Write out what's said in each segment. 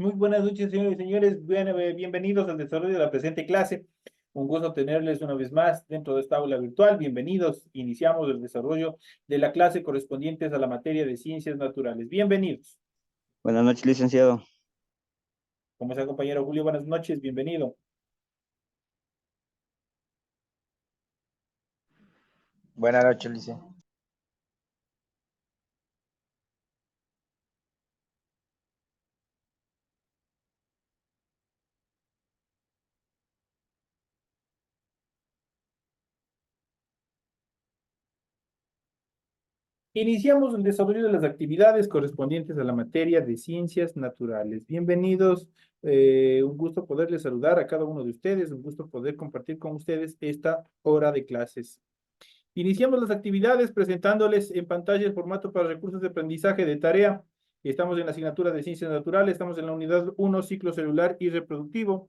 Muy buenas noches, señores y señores. Bienvenidos al desarrollo de la presente clase. Un gusto tenerles una vez más dentro de esta aula virtual. Bienvenidos. Iniciamos el desarrollo de la clase correspondientes a la materia de ciencias naturales. Bienvenidos. Buenas noches, licenciado. Como es el compañero Julio, buenas noches. Bienvenido. Buenas noches, Lice. Iniciamos el desarrollo de las actividades correspondientes a la materia de ciencias naturales. Bienvenidos. Un gusto poderles saludar a cada uno de ustedes. Un gusto poder compartir con ustedes esta hora de clases. Iniciamos las actividades presentándoles en pantalla el formato para recursos de aprendizaje de tarea. Estamos en la asignatura de Ciencias Naturales, estamos en la unidad 1, ciclo celular y reproductivo.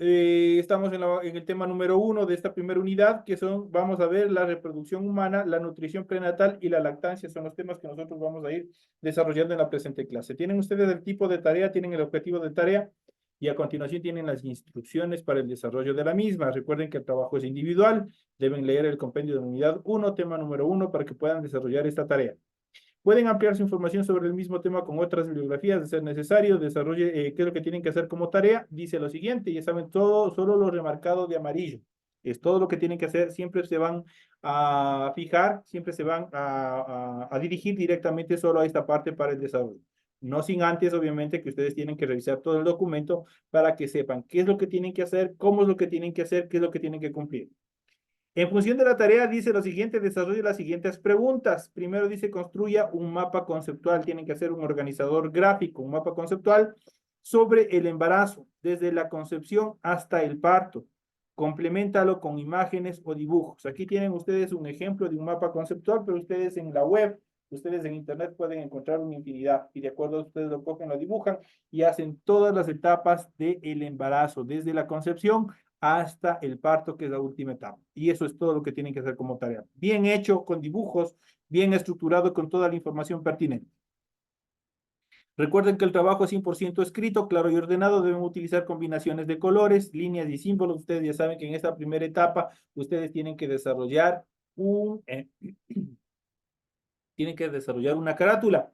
Estamos en el tema número 1 de esta primera unidad, que vamos a ver la reproducción humana, la nutrición prenatal y la lactancia. Son los temas que nosotros vamos a ir desarrollando en la presente clase. Tienen ustedes el tipo de tarea, tienen el objetivo de tarea, y a continuación tienen las instrucciones para el desarrollo de la misma. Recuerden que el trabajo es individual, deben leer el compendio de la unidad 1, tema número 1, para que puedan desarrollar esta tarea. Pueden ampliar su información sobre el mismo tema con otras bibliografías, de ser necesario. Desarrolle qué es lo que tienen que hacer como tarea. Dice lo siguiente, ya saben todo, solo lo remarcado de amarillo. Es todo lo que tienen que hacer. Siempre se van a fijar, siempre se van a dirigir directamente solo a esta parte para el desarrollo. No sin antes, obviamente, que ustedes tienen que revisar todo el documento para que sepan qué es lo que tienen que hacer, cómo es lo que tienen que hacer, qué es lo que tienen que cumplir. En función de la tarea, dice lo siguiente, desarrolle las siguientes preguntas. Primero dice, construya un mapa conceptual. Tienen que hacer un organizador gráfico, un mapa conceptual sobre el embarazo, desde la concepción hasta el parto. Compleméntalo con imágenes o dibujos. Aquí tienen ustedes un ejemplo de un mapa conceptual, pero ustedes en la web, ustedes en internet pueden encontrar una infinidad. Y de acuerdo a ustedes lo cogen, lo dibujan y hacen todas las etapas del embarazo, desde la concepción hasta el parto, que es la última etapa. Y eso es todo lo que tienen que hacer como tarea. Bien hecho, con dibujos, bien estructurado, con toda la información pertinente. Recuerden que el trabajo es 100% escrito, claro y ordenado. Deben utilizar combinaciones de colores, líneas y símbolos. Ustedes ya saben que en esta primera etapa ustedes tienen que desarrollar tienen que desarrollar una carátula.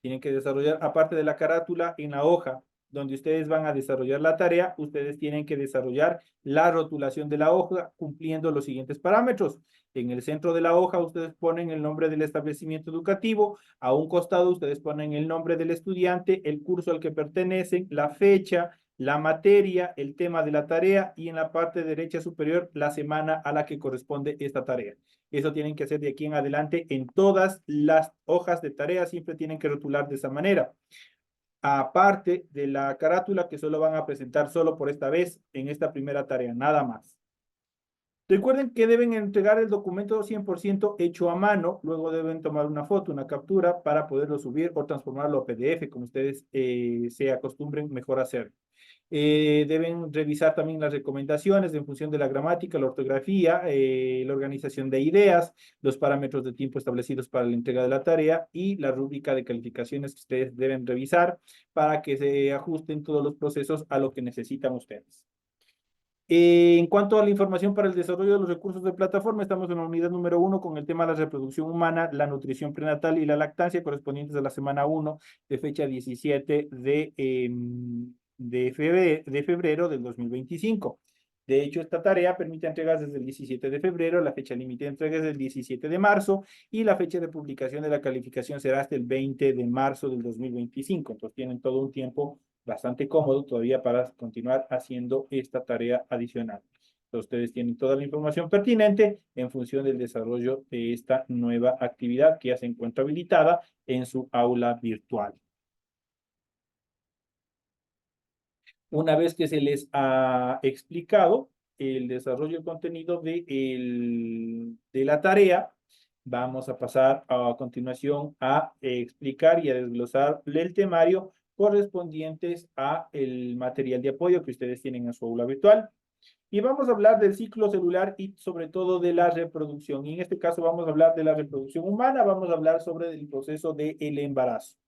Tienen que desarrollar, aparte de la carátula, en la hoja donde ustedes van a desarrollar la tarea, ustedes tienen que desarrollar la rotulación de la hoja cumpliendo los siguientes parámetros. En el centro de la hoja ustedes ponen el nombre del establecimiento educativo, a un costado ustedes ponen el nombre del estudiante, el curso al que pertenecen, la fecha, la materia, el tema de la tarea y en la parte derecha superior la semana a la que corresponde esta tarea. Eso tienen que hacer de aquí en adelante en todas las hojas de tarea, siempre tienen que rotular de esa manera. Aparte de la carátula que solo van a presentar solo por esta vez en esta primera tarea, nada más. Recuerden que deben entregar el documento 100% hecho a mano, luego deben tomar una foto, una captura para poderlo subir o transformarlo a PDF, como ustedes se acostumbren mejor a hacer. Deben revisar también las recomendaciones en función de la gramática, la ortografía, la organización de ideas, los parámetros de tiempo establecidos para la entrega de la tarea y la rúbrica de calificaciones que ustedes deben revisar para que se ajusten todos los procesos a lo que necesitan ustedes. En cuanto a la información para el desarrollo de los recursos de plataforma, estamos en la unidad número 1 con el tema de la reproducción humana, la nutrición prenatal y la lactancia correspondientes a la semana 1 de fecha 17 de febrero del 2025. De hecho, esta tarea permite entregas desde el 17 de febrero, la fecha límite de entregas es el 17 de marzo y la fecha de publicación de la calificación será hasta el 20 de marzo del 2025. Entonces tienen todo un tiempo bastante cómodo todavía para continuar haciendo esta tarea adicional. Entonces, ustedes tienen toda la información pertinente en función del desarrollo de esta nueva actividad que ya se encuentra habilitada en su aula virtual. Una vez que se les ha explicado el desarrollo del contenido de la tarea, vamos a pasar a continuación a explicar y a desglosar el temario correspondientes a el material de apoyo que ustedes tienen en su aula virtual. Y vamos a hablar del ciclo celular y sobre todo de la reproducción. Y en este caso vamos a hablar de la reproducción humana, vamos a hablar sobre el proceso del embarazo.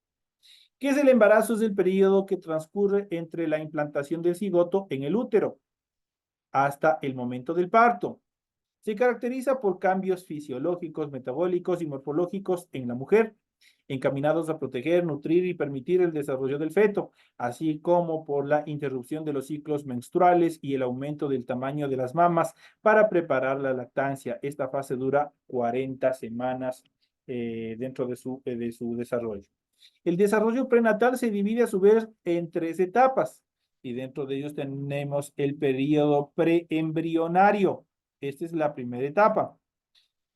¿Qué es el embarazo? Es el periodo que transcurre entre la implantación del cigoto en el útero hasta el momento del parto. Se caracteriza por cambios fisiológicos, metabólicos y morfológicos en la mujer, encaminados a proteger, nutrir y permitir el desarrollo del feto, así como por la interrupción de los ciclos menstruales y el aumento del tamaño de las mamas para preparar la lactancia. Esta fase dura 40 semanas dentro de su desarrollo. El desarrollo prenatal se divide a su vez en 3 etapas y dentro de ellos tenemos el periodo preembrionario. Esta es la primera etapa.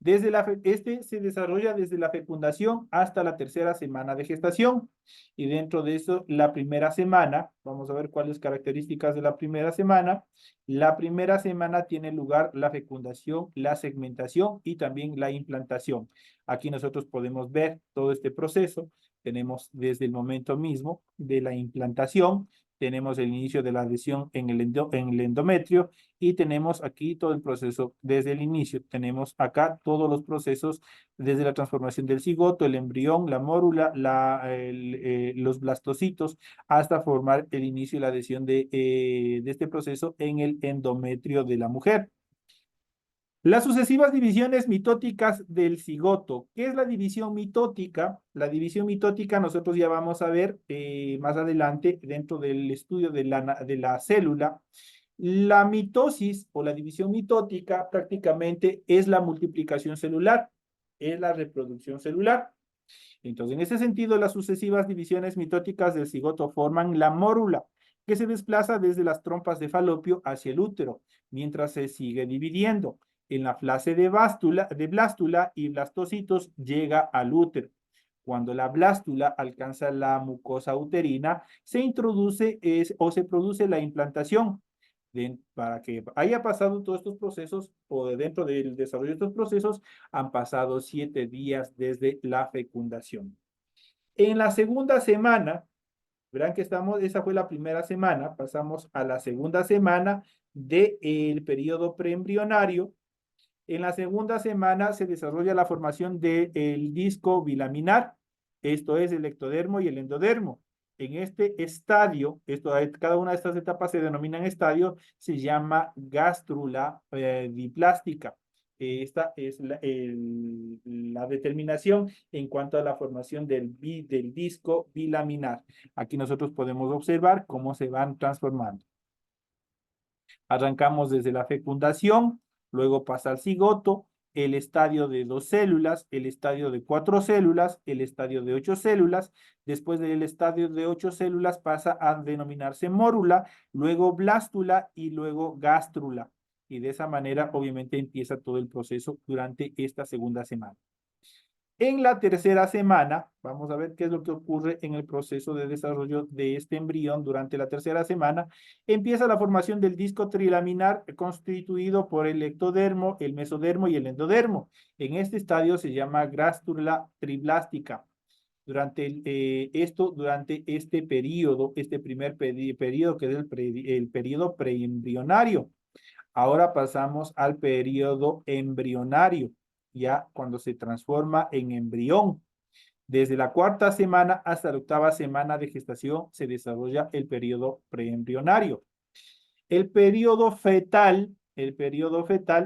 Este se desarrolla desde la fecundación hasta la 3.ª semana de gestación. Y dentro de eso, la primera semana, vamos a ver cuáles características de la primera semana. La primera semana tiene lugar la fecundación, la segmentación y también la implantación. Aquí nosotros podemos ver todo este proceso. Tenemos desde el momento mismo de la implantación, tenemos el inicio de la adhesión en el endometrio y tenemos aquí todo el proceso desde el inicio. Tenemos acá todos los procesos desde la transformación del cigoto, el embrión, la mórula, los blastocitos, hasta formar el inicio y la adhesión de este proceso en el endometrio de la mujer. Las sucesivas divisiones mitóticas del cigoto. ¿Qué es la división mitótica? La división mitótica nosotros ya vamos a ver más adelante dentro del estudio de la célula. La mitosis o la división mitótica prácticamente es la multiplicación celular, es la reproducción celular. Entonces, en ese sentido, las sucesivas divisiones mitóticas del cigoto forman la mórula, que se desplaza desde las trompas de Falopio hacia el útero, mientras se sigue dividiendo. En la fase de blástula y blastocitos llega al útero. Cuando la blástula alcanza la mucosa uterina, se introduce o se produce la implantación. Para que haya pasado todos estos procesos o dentro del desarrollo de estos procesos, han pasado 7 días desde la fecundación. En la segunda semana, verán que esa fue la primera semana, pasamos a la segunda semana del periodo preembrionario. En la segunda semana se desarrolla la formación del disco bilaminar, esto es el ectodermo y el endodermo. En este estadio, cada una de estas etapas se denominan estadio, se llama gástrula diplástica. Esta es la determinación en cuanto a la formación del disco bilaminar. Aquí nosotros podemos observar cómo se van transformando. Arrancamos desde la fecundación, luego pasa al cigoto, el estadio de 2 células, el estadio de 4 células, el estadio de 8 células. Después del estadio de 8 células pasa a denominarse mórula, luego blástula y luego gástrula. Y de esa manera, obviamente, empieza todo el proceso durante esta segunda semana. En la tercera semana, vamos a ver qué es lo que ocurre en el proceso de desarrollo de este embrión durante la tercera semana. Empieza la formación del disco trilaminar constituido por el ectodermo, el mesodermo y el endodermo. En este estadio se llama gástrula triblástica. Durante este periodo, este primer periodo que es el periodo preembrionario. Ahora pasamos al periodo embrionario, ya cuando se transforma en embrión. Desde la 4.ª semana hasta la 8.ª semana de gestación se desarrolla el periodo preembrionario. El periodo fetal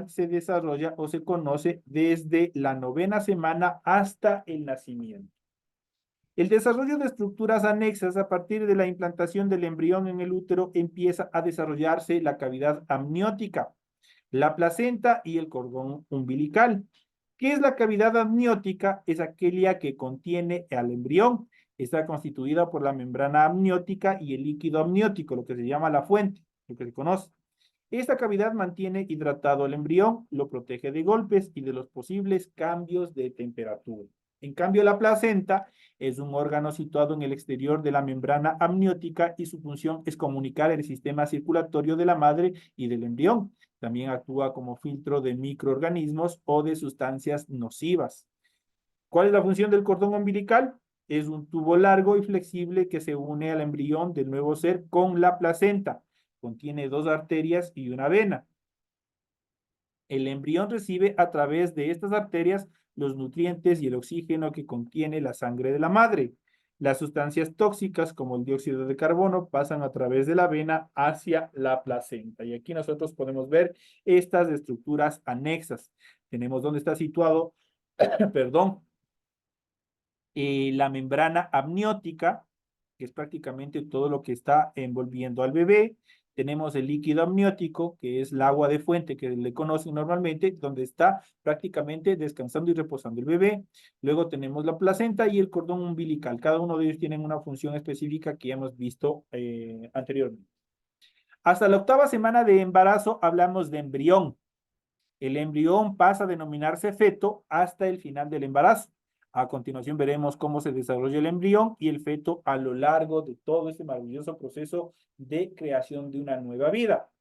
se desarrolla o se conoce desde la 9.ª semana hasta el nacimiento. El desarrollo de estructuras anexas a partir de la implantación del embrión en el útero empieza a desarrollarse la cavidad amniótica, la placenta y el cordón umbilical. ¿Qué es la cavidad amniótica? Es aquella que contiene al embrión. Está constituida por la membrana amniótica y el líquido amniótico, lo que se llama la fuente, lo que se conoce. Esta cavidad mantiene hidratado al embrión, lo protege de golpes y de los posibles cambios de temperatura. En cambio, la placenta es un órgano situado en el exterior de la membrana amniótica y su función es comunicar el sistema circulatorio de la madre y del embrión. También actúa como filtro de microorganismos o de sustancias nocivas. ¿Cuál es la función del cordón umbilical? Es un tubo largo y flexible que se une al embrión del nuevo ser con la placenta. Contiene 2 arterias y una vena. El embrión recibe a través de estas arterias los nutrientes y el oxígeno que contiene la sangre de la madre. Las sustancias tóxicas, como el dióxido de carbono, pasan a través de la vena hacia la placenta. Y aquí nosotros podemos ver estas estructuras anexas. Tenemos dónde está situado, perdón, la membrana amniótica, que es prácticamente todo lo que está envolviendo al bebé. Tenemos el líquido amniótico, que es el agua de fuente que le conocen normalmente, donde está prácticamente descansando y reposando el bebé. Luego tenemos la placenta y el cordón umbilical. Cada uno de ellos tienen una función específica que ya hemos visto anteriormente. Hasta la 8ª semana de embarazo hablamos de embrión. El embrión pasa a denominarse feto hasta el final del embarazo. A continuación veremos cómo se desarrolla el embrión y el feto a lo largo de todo este maravilloso proceso de creación de una nueva vida.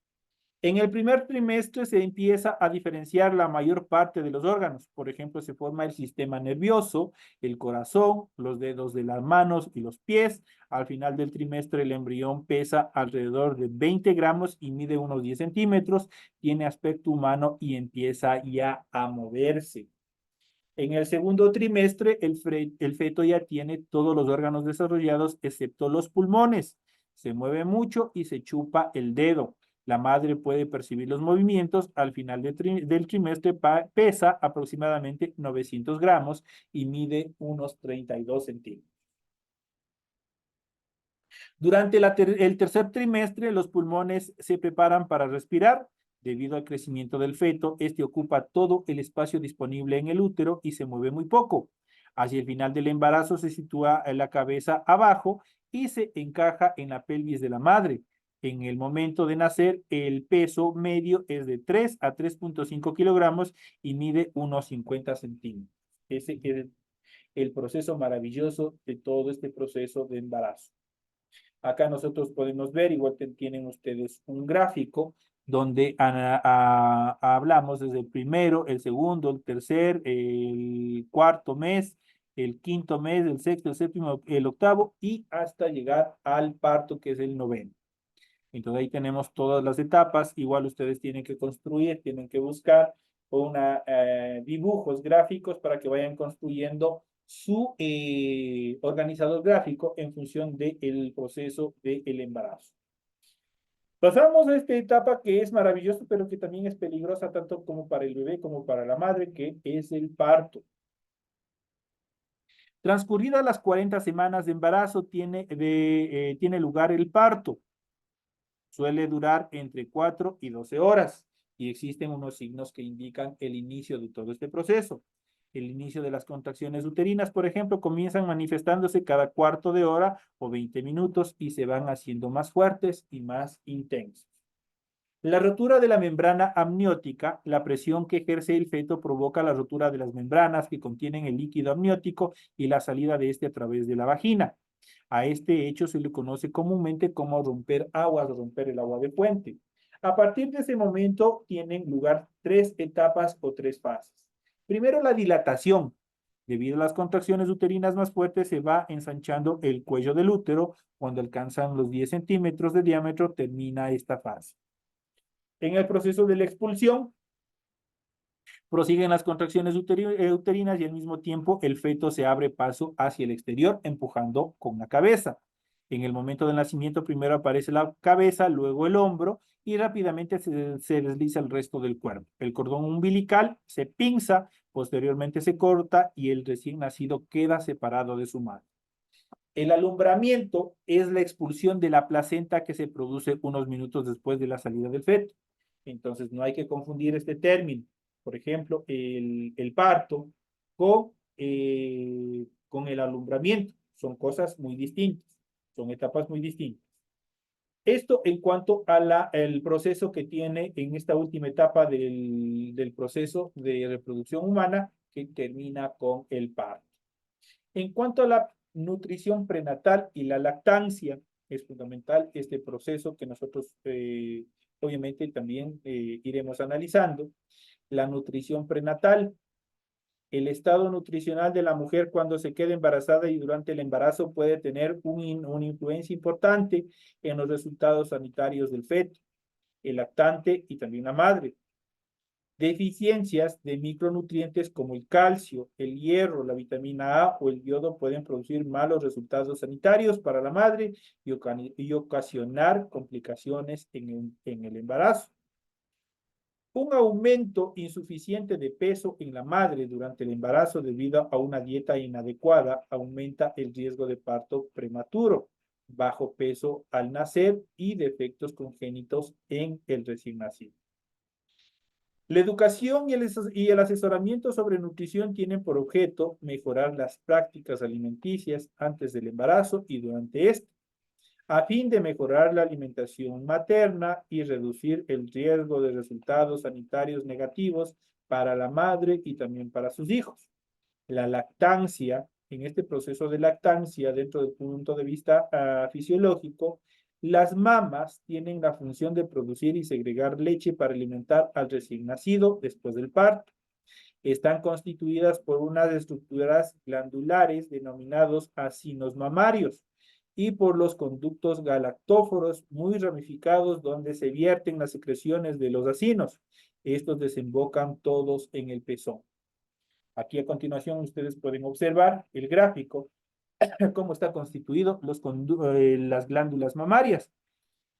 En el primer trimestre se empieza a diferenciar la mayor parte de los órganos. Por ejemplo, se forma el sistema nervioso, el corazón, los dedos de las manos y los pies. Al final del trimestre el embrión pesa alrededor de 20 gramos y mide unos 10 centímetros, tiene aspecto humano y empieza ya a moverse. En el segundo trimestre, el feto ya tiene todos los órganos desarrollados, excepto los pulmones. Se mueve mucho y se chupa el dedo. La madre puede percibir los movimientos. Al final del trimestre pesa aproximadamente 900 gramos y mide unos 32 centímetros. Durante el tercer trimestre, los pulmones se preparan para respirar. Debido al crecimiento del feto, este ocupa todo el espacio disponible en el útero y se mueve muy poco. Hacia el final del embarazo se sitúa la cabeza abajo y se encaja en la pelvis de la madre. En el momento de nacer, el peso medio es de 3 a 3.5 kilogramos y mide unos 50 centímetros. Ese es el proceso maravilloso de todo este proceso de embarazo. Acá nosotros podemos ver, igual tienen ustedes un gráfico donde hablamos desde el primero, el segundo, el tercer, el cuarto mes, el quinto mes, el sexto, el séptimo, el octavo y hasta llegar al parto que es el noveno. Entonces ahí tenemos todas las etapas. Igual ustedes tienen que construir, tienen que buscar dibujos gráficos para que vayan construyendo su organizador gráfico en función del proceso del embarazo. Pasamos a esta etapa que es maravillosa, pero que también es peligrosa tanto como para el bebé como para la madre, que es el parto. Transcurridas las 40 semanas de embarazo, tiene lugar el parto. Suele durar entre 4 y 12 horas y existen unos signos que indican el inicio de todo este proceso. El inicio de las contracciones uterinas, por ejemplo, comienzan manifestándose cada cuarto de hora o 20 minutos y se van haciendo más fuertes y más intensos. La rotura de la membrana amniótica, la presión que ejerce el feto provoca la rotura de las membranas que contienen el líquido amniótico y la salida de este a través de la vagina. A este hecho se le conoce comúnmente como romper aguas, romper el agua de fuente. A partir de ese momento tienen lugar 3 etapas o 3 fases. Primero, la dilatación. Debido a las contracciones uterinas más fuertes, se va ensanchando el cuello del útero. Cuando alcanzan los 10 centímetros de diámetro, termina esta fase. En el proceso de la expulsión, prosiguen las contracciones uterinas y al mismo tiempo el feto se abre paso hacia el exterior, empujando con la cabeza. En el momento del nacimiento primero aparece la cabeza, luego el hombro y rápidamente se desliza el resto del cuerpo. El cordón umbilical se pinza, posteriormente se corta y el recién nacido queda separado de su madre. El alumbramiento es la expulsión de la placenta que se produce unos minutos después de la salida del feto. Entonces no hay que confundir este término. Por ejemplo, el parto con el alumbramiento. Son cosas muy distintas, son etapas muy distintas. Esto en cuanto a el proceso que tiene en esta última etapa del proceso de reproducción humana que termina con el parto. En cuanto a la nutrición prenatal y la lactancia, es fundamental este proceso que nosotros obviamente también iremos analizando. La nutrición prenatal, el estado nutricional de la mujer cuando se queda embarazada y durante el embarazo puede tener una influencia importante en los resultados sanitarios del feto, el lactante y también la madre. Deficiencias de micronutrientes como el calcio, el hierro, la vitamina A o el yodo pueden producir malos resultados sanitarios para la madre y ocasionar complicaciones en el embarazo. Un aumento insuficiente de peso en la madre durante el embarazo debido a una dieta inadecuada aumenta el riesgo de parto prematuro, bajo peso al nacer y defectos congénitos en el recién nacido. La educación y el asesoramiento sobre nutrición tienen por objeto mejorar las prácticas alimenticias antes del embarazo y durante este, a fin de mejorar la alimentación materna y reducir el riesgo de resultados sanitarios negativos para la madre y también para sus hijos. La lactancia, en este proceso de lactancia, dentro del punto de vista fisiológico, las mamas tienen la función de producir y segregar leche para alimentar al recién nacido después del parto. Están constituidas por unas estructuras glandulares denominados acinos mamarios y por los conductos galactóforos muy ramificados donde se vierten las secreciones de los acinos. Estos desembocan todos en el pezón. Aquí a continuación ustedes pueden observar el gráfico, cómo está constituido las glándulas mamarias.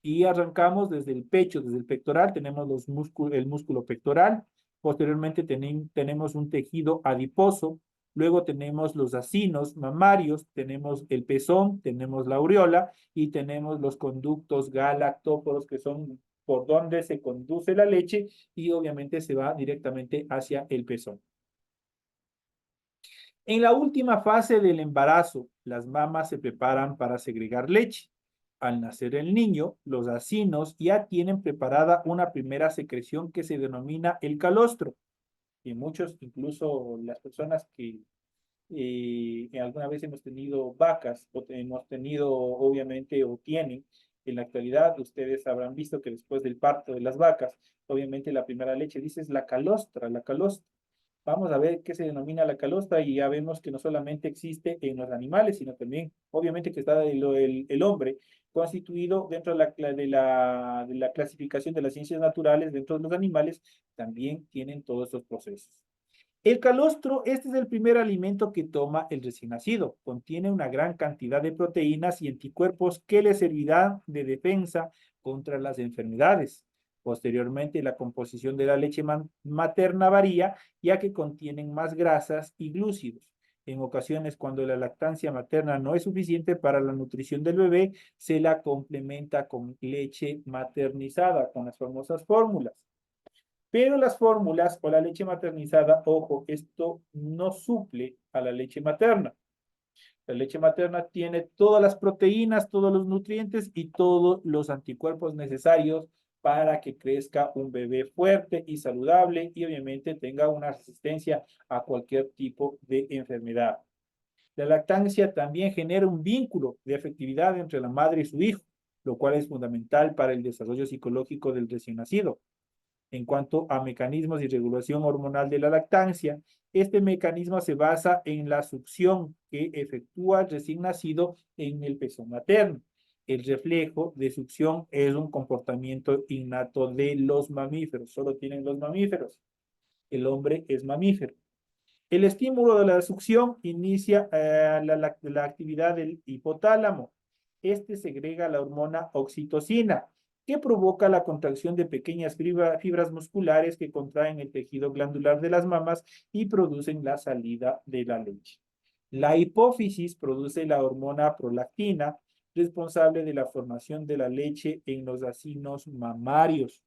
Y arrancamos desde el pecho, desde el pectoral, tenemos el músculo pectoral, posteriormente tenemos un tejido adiposo, luego tenemos los acinos mamarios, tenemos el pezón, tenemos la aureola y tenemos los conductos galactóforos que son por donde se conduce la leche y obviamente se va directamente hacia el pezón. En la última fase del embarazo, las mamas se preparan para segregar leche. Al nacer el niño, los acinos ya tienen preparada una primera secreción que se denomina el calostro. Y muchos, incluso las personas que alguna vez hemos tenido vacas o hemos tenido, obviamente, o tienen, en la actualidad, ustedes habrán visto que después del parto de las vacas, obviamente la primera leche, dice es la calostra, la calostra. Vamos a ver qué se denomina la calostra y ya vemos que no solamente existe en los animales, sino también, obviamente, que está el hombre constituido dentro de la clasificación de las ciencias naturales, dentro de los animales, también tienen todos estos procesos. El calostro, este es el primer alimento que toma el recién nacido. Contiene una gran cantidad de proteínas y anticuerpos que le servirán de defensa contra las enfermedades. Posteriormente, la composición de la leche materna varía, ya que contienen más grasas y glúcidos. En ocasiones, cuando la lactancia materna no es suficiente para la nutrición del bebé, se la complementa con leche maternizada, con las famosas fórmulas. Pero las fórmulas o la leche maternizada, ojo, esto no suple a la leche materna. La leche materna tiene todas las proteínas, todos los nutrientes y todos los anticuerpos necesarios para que crezca un bebé fuerte y saludable y obviamente tenga una resistencia a cualquier tipo de enfermedad. La lactancia también genera un vínculo de afectividad entre la madre y su hijo, lo cual es fundamental para el desarrollo psicológico del recién nacido. En cuanto a mecanismos y regulación hormonal de la lactancia, este mecanismo se basa en la succión que efectúa el recién nacido en el pezón materno. El reflejo de succión es un comportamiento innato de los mamíferos, solo tienen los mamíferos. El hombre es mamífero. El estímulo de la succión inicia la actividad del hipotálamo. Este segrega la hormona oxitocina, que provoca la contracción de pequeñas fibras musculares que contraen el tejido glandular de las mamas y producen la salida de la leche. La hipófisis produce la hormona prolactina, responsable de la formación de la leche en los acinos mamarios.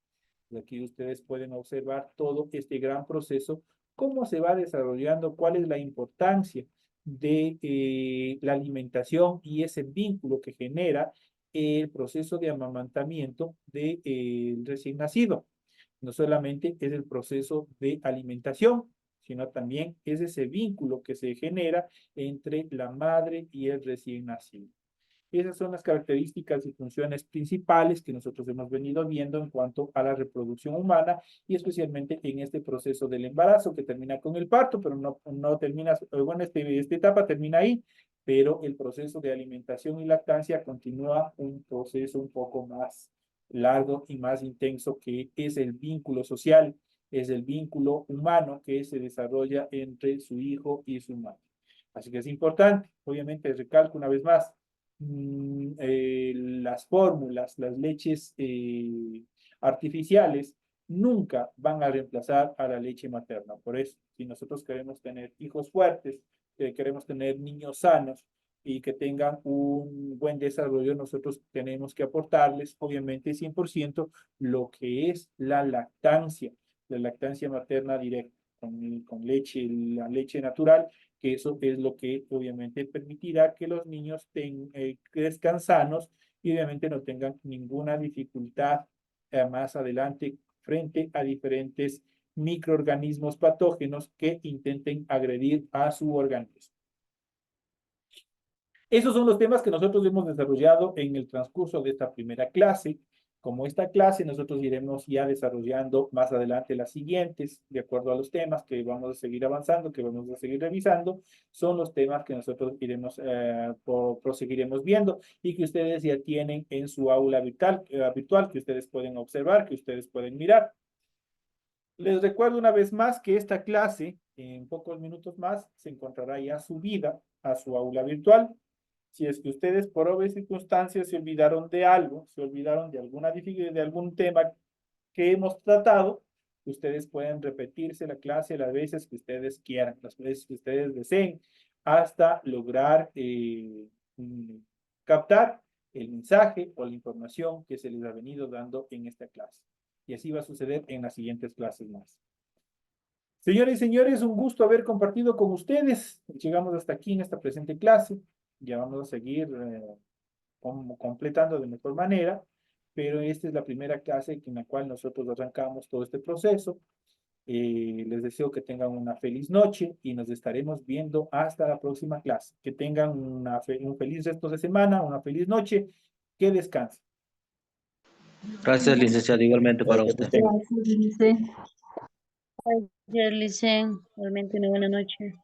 Y aquí ustedes pueden observar todo este gran proceso, cómo se va desarrollando, cuál es la importancia de la alimentación y ese vínculo que genera el proceso de amamantamiento del recién nacido. No solamente es el proceso de alimentación, sino también es ese vínculo que se genera entre la madre y el recién nacido. Esas son las características y funciones principales que nosotros hemos venido viendo en cuanto a la reproducción humana y especialmente en este proceso del embarazo que termina con el parto, pero no termina, bueno, esta etapa termina ahí, pero el proceso de alimentación y lactancia continúa un proceso un poco más largo y más intenso que es el vínculo social es el vínculo humano que se desarrolla entre su hijo y su madre. Así que es importante, obviamente, recalco una vez más, las fórmulas, las leches artificiales nunca van a reemplazar a la leche materna. Por eso, si nosotros queremos tener hijos fuertes, queremos tener niños sanos y que tengan un buen desarrollo, nosotros tenemos que aportarles, obviamente, 100% lo que es la lactancia materna directa, con leche, la leche natural, que eso es lo que obviamente permitirá que los niños crezcan sanos y obviamente no tengan ninguna dificultad más adelante frente a diferentes microorganismos patógenos que intenten agredir a su organismo. Esos son los temas que nosotros hemos desarrollado en el transcurso de esta primera clase. Como esta clase, nosotros iremos ya desarrollando más adelante las siguientes, de acuerdo a los temas que vamos a seguir avanzando, que vamos a seguir revisando, son los temas que nosotros iremos, proseguiremos viendo y que ustedes ya tienen en su aula virtual, que ustedes pueden observar, que ustedes pueden mirar. Les recuerdo una vez más que esta clase, en pocos minutos más, se encontrará ya subida a su aula virtual. Si es que ustedes por obvias circunstancias se olvidaron de algo, se olvidaron de alguna dificultad, de algún tema que hemos tratado, ustedes pueden repetirse la clase las veces que ustedes quieran, las veces que ustedes deseen, hasta lograr captar el mensaje o la información que se les ha venido dando en esta clase. Y así va a suceder en las siguientes clases más. Señores y señores, un gusto haber compartido con ustedes. Llegamos hasta aquí en esta presente clase. Ya vamos a seguir completando de mejor manera, pero esta es la primera clase en la cual nosotros arrancamos todo este proceso. Les deseo que tengan una feliz noche y nos estaremos viendo hasta la próxima clase. Que tengan un feliz resto de semana, una feliz noche, que descansen. Gracias, licenciado, igualmente para usted. Gracias, Lice. Gracias, Lice. Realmente una buena noche.